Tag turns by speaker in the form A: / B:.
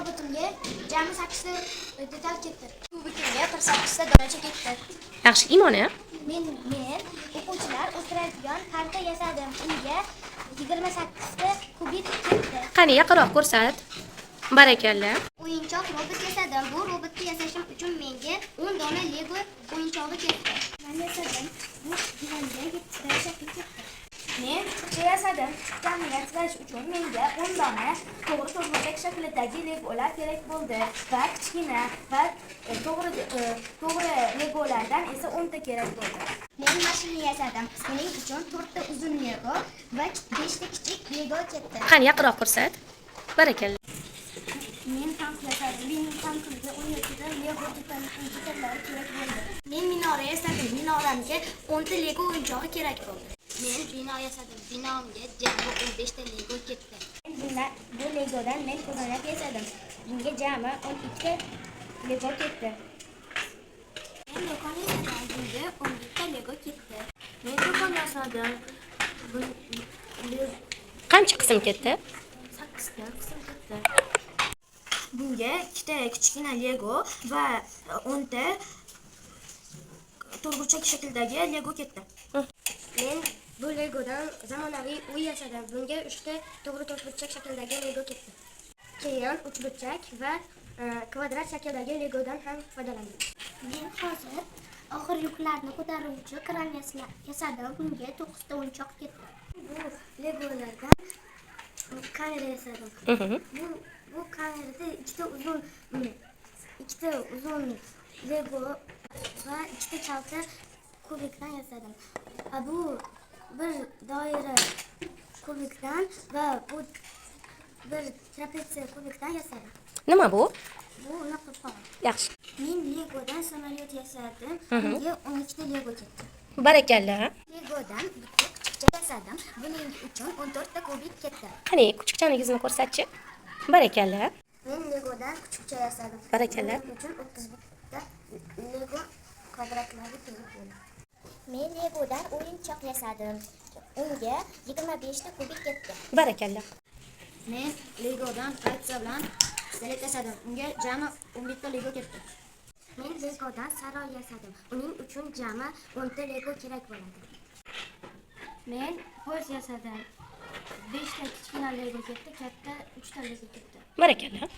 A: robotimga jami 8 ta detal ketdi. Kubikimga 48 ta donacha ketdi.
B: Yaxshi, Imona.
A: Men o'quvchilar o'tiradigan parta yasadim. Unga 28 ta kubik ketdi.
B: Qani yaqinroq ko'rsat. Barakalla.
A: O'yinchoq robot yasadim. Bu robotni yasashim uchun menga 10 dona Lego o'yinchog'i ketdi. Men yasadim. Bu divanga 7 ta shakl ketdi. Men kuchcha yasadim. Kuchchani yasash uchun menga 10 dona to'g'ri to'rtburchak shaklidagi legolar kerak bo'ldi va kichkina va to'g'ri legolardan esa 10 ta kerak bo'ldi. Men mashina yasadim. Uning uchun 4 ta uzun lego va 5 ta kichik lego ketdi.
B: Qani yaqinroq ko'rsat. Barakalla.
A: Men tank yasadim. Mening tankimga 17 ta lego detallari kerak bo'ldi. Men minora yasadim. Minoramga 10 ta lego o'yinchog'i kerak bo'ldi. Men bino yasadim. Binomga jami 15 ta lego ketdi. Bu legodan men ko'zonak yasadim. Bunga jami 12 ta lego ketdi. Men do'kon yasadim. Bunga 12 ta lego ketdi. Men do'kon yasadim.
B: Qancha qism ketdi?
A: 8 ta qism ketdi. Bunga 2 ta kichkina lego va 10 ta to'rtburchak shakldagi lego ketdi. Men bu legodan zamonaviy uy yasadim. Bunga 3 ta to'g'ri to'rtburchak shakldagi lego ketdi. Keyin uchburchak va kvadrat shakldagi legodan ham foydalandim. Men hozir og'ir yuklarni ko'taruvchi kran yasadim. Bunga 9 ta o'yinchoq ketdi. Bu legolardan kamera yasadim. Bu kamerada ikkita uzun lego va ikkita kalta kubikdan yasadim. Bu bir doira kubikdan va bu bir trapetsiya kubikdan yasadim.
B: Nima bu?
A: Bu naqd.
B: Yaxshi.
A: Men legodan samolyot yasadim. Bunga 12 ta lego ketdi.
B: Barakalla.
A: Legodan bitta kuchukcha yasadim. Buning uchun 14 ta kubik ketdi.
B: Qani kuchukchaningizni ko'rsatchi. Barakalla.
A: Men legodan kuchukcha yasadim.
B: Barakalla.
A: Buning uchun 31 ta lego kvadratlari kerak bo'ldi. Men legodan o'yinchoq yasadim. Unga 25 ta kubik ketdi.
B: Barakalla.
A: Men legodan qaytsa bilan pistolet yasadim. Unga jami 11 ta lego ketdi. Men legodan saroy yasadim. Uning uchun jami 10 ta lego kerak bo'ladi. Men poyezd yasadim. 5 ta kichkina lego ketdi, katta 3 ta lego ketdi.
B: Barakalla.